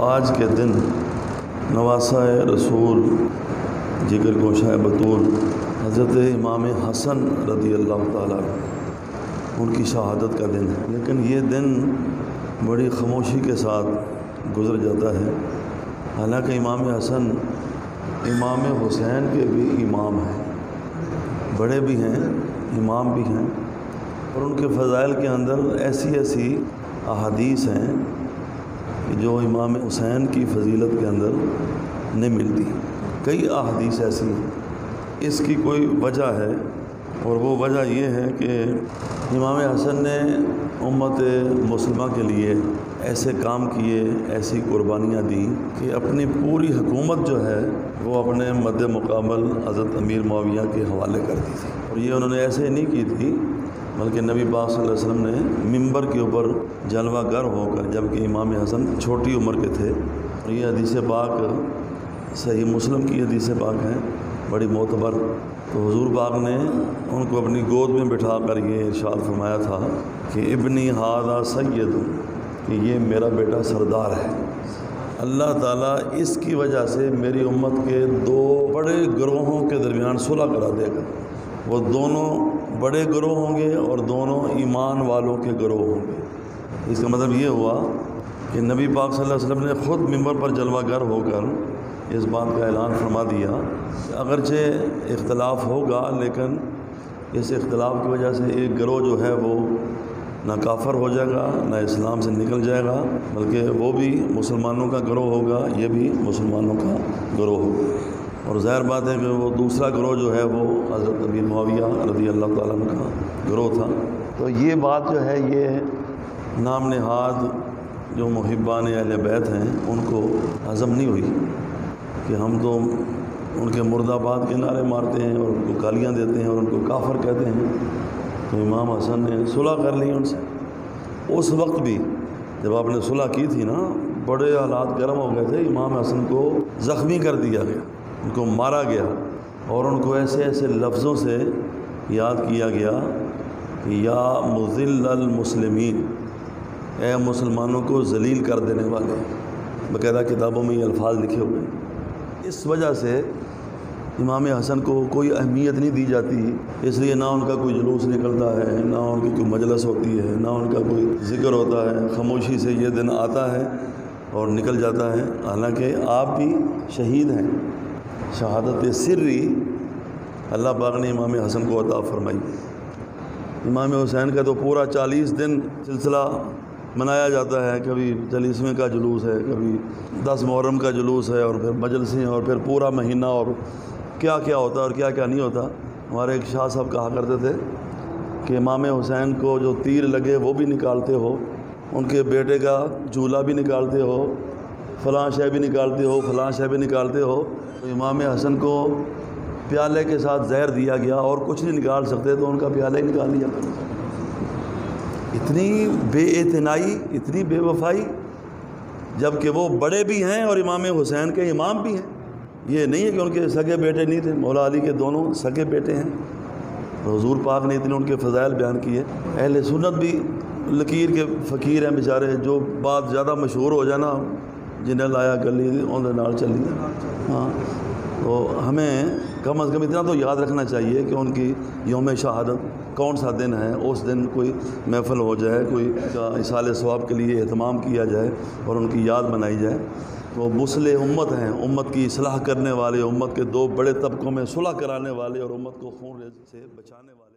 آج کے دن نواسہ رسول جگر گوشہ بطول حضرت امام حسن رضی اللہ تعالیٰ ان کی شہادت کا دن ہے، لیکن یہ دن بڑی خاموشی کے ساتھ گزر جاتا ہے۔ حالانکہ امام حسن امام حسین کے بھی امام ہیں، بڑے بھی ہیں، امام بھی ہیں، اور ان کے فضائل کے اندر ایسی احادیث ہیں کہ جو امام حسین کی فضیلت کے اندر نہیں ملتی۔ کئی احادیث ایسی ہیں، اس کی کوئی وجہ ہے، اور وہ وجہ یہ ہے کہ امام حسن نے امت مسلمہ کے لیے ایسے کام کیے، ایسی قربانیاں دیں کہ اپنی پوری حکومت جو ہے وہ اپنے مد مقابل حضرت امیر معاویہ کے حوالے کر دی تھی۔ اور یہ انہوں نے ایسے نہیں کی تھی، بلکہ نبی پاک صلی اللہ علیہ وسلم نے ممبر کے اوپر جلوہ گر ہو کر، جبکہ امام حسن چھوٹی عمر کے تھے، اور یہ حدیث پاک صحیح مسلم کی حدیث پاک ہے، بڑی معتبر، تو حضور پاک نے ان کو اپنی گود میں بٹھا کر یہ ارشاد فرمایا تھا کہ ابنی ھذا سید، کہ یہ میرا بیٹا سردار ہے، اللہ تعالیٰ اس کی وجہ سے میری امت کے دو بڑے گروہوں کے درمیان صلح کرا دے گا۔ وہ دونوں بڑے گروہ ہوں گے اور دونوں ایمان والوں کے گروہ ہوں گے۔ اس کا مطلب یہ ہوا کہ نبی پاک صلی اللہ علیہ وسلم نے خود ممبر پر جلوہ گر ہو کر اس بات کا اعلان فرما دیا کہ اگرچہ اختلاف ہوگا، لیکن اس اختلاف کی وجہ سے ایک گروہ جو ہے وہ نہ کافر ہو جائے گا، نہ اسلام سے نکل جائے گا، بلکہ وہ بھی مسلمانوں کا گروہ ہوگا، یہ بھی مسلمانوں کا گروہ ہوگا۔ اور ظاہر بات ہے کہ وہ دوسرا گروہ جو ہے وہ حضرت امیر معاویہ رضی اللہ تعالیٰ عنہ کا گروہ تھا۔ تو یہ بات جو ہے یہ نام نہاد جو محبان اہل بیت ہیں ان کو ہضم نہیں ہوئی کہ ہم تو ان کے مرد آباد کے نعرے مارتے ہیں اور ان کو گالیاں دیتے ہیں اور ان کو کافر کہتے ہیں۔ تو امام حسن نے صلح کر لی ان سے۔ اس وقت بھی جب آپ نے صلح کی تھی نا، بڑے حالات گرم ہو گئے تھے، امام حسن کو زخمی کر دیا گیا، ان کو مارا گیا، اور ان کو ایسے لفظوں سے یاد کیا گیا کہ یا مذل المسلمین، اے مسلمانوں کو ذلیل کر دینے والے۔ باقاعدہ کتابوں میں یہ الفاظ لکھے ہوئے ہیں۔ اس وجہ سے امام حسن کو کوئی اہمیت نہیں دی جاتی، اس لیے نہ ان کا کوئی جلوس نکلتا ہے، نہ ان کی کوئی مجلس ہوتی ہے، نہ ان کا کوئی ذکر ہوتا ہے۔ خاموشی سے یہ دن آتا ہے اور نکل جاتا ہے۔ حالانکہ آپ بھی شہید ہیں، شہادت سری اللہ پاک نے امام حسن کو عطا فرمائی۔ امام حسین کا تو پورا 40 دن سلسلہ منایا جاتا ہے، کبھی 40ویں کا جلوس ہے، کبھی 10 محرم کا جلوس ہے، اور پھر مجلسیں، اور پھر پورا مہینہ، اور کیا کیا ہوتا ہے اور کیا کیا نہیں ہوتا۔ ہمارے ایک شاہ صاحب کہا کرتے تھے کہ امام حسین کو جو تیر لگے وہ بھی نکالتے ہو، ان کے بیٹے کا جھولا بھی نکالتے ہو، فلاں شے بھی نکالتے ہو، فلاں شے بھی نکالتے ہو، تو امام حسن کو پیالے کے ساتھ زہر دیا گیا اور کچھ نہیں نکال سکتے تو ان کا پیالہ ہی نکال لیا۔ اتنی بے اعتنائی، اتنی بے وفائی، جب کہ وہ بڑے بھی ہیں اور امام حسین کے امام بھی ہیں۔ یہ نہیں ہے کہ ان کے سگے بیٹے نہیں تھے، مولا علی کے دونوں سگے بیٹے ہیں۔ حضور پاک نے اتنے ان کے فضائل بیان کیے۔ اہل سنت بھی لکیر کے فقیر ہیں بیچارے، جو بات زیادہ مشہور ہو جانا، جنہیں لایا گلی اندر نال چلی۔ ہاں، تو ہمیں کم از کم اتنا تو یاد رکھنا چاہیے کہ ان کی یوم شہادت کون سا دن ہے، اس دن کوئی محفل ہو جائے، کوئی ایصال ثواب کے لیے اہتمام کیا جائے اور ان کی یاد منائی جائے۔ تو مصلح امت ہیں، امت کی اصلاح کرنے والے، امت کے دو بڑے طبقوں میں صلح کرانے والے، اور امت کو خون ریزی سے بچانے والے۔